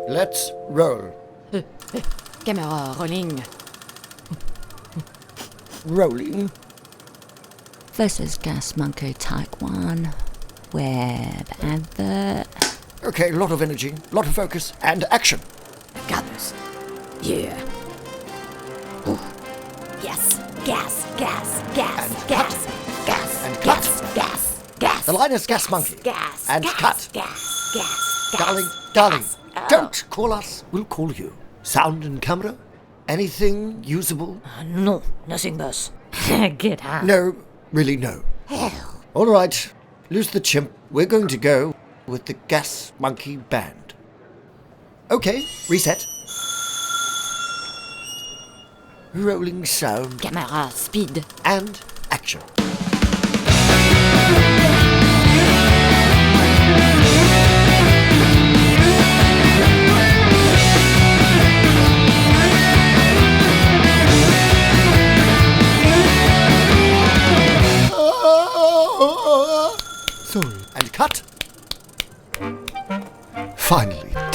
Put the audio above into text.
Let's roll. Camera rolling. Rolling. This is Gas Monkey Take 1. Web advert. Okay, lot of energy, lot of focus, and action. I got this. Yeah. Ooh. Yes. Gas. And Gas. And Gas. cut. Gas. The line is Gas Monkey. Gas. And cut. Gas. Darling, don't call us. We'll call you. Sound and camera? Anything usable? No, nothing, boss. Get out. No, really no. Hell. All right, lose the chimp. We're going to go with the Gas Monkey Band. Okay, reset. Rolling sound Camera speed. and action. Sorry. And cut. Finally.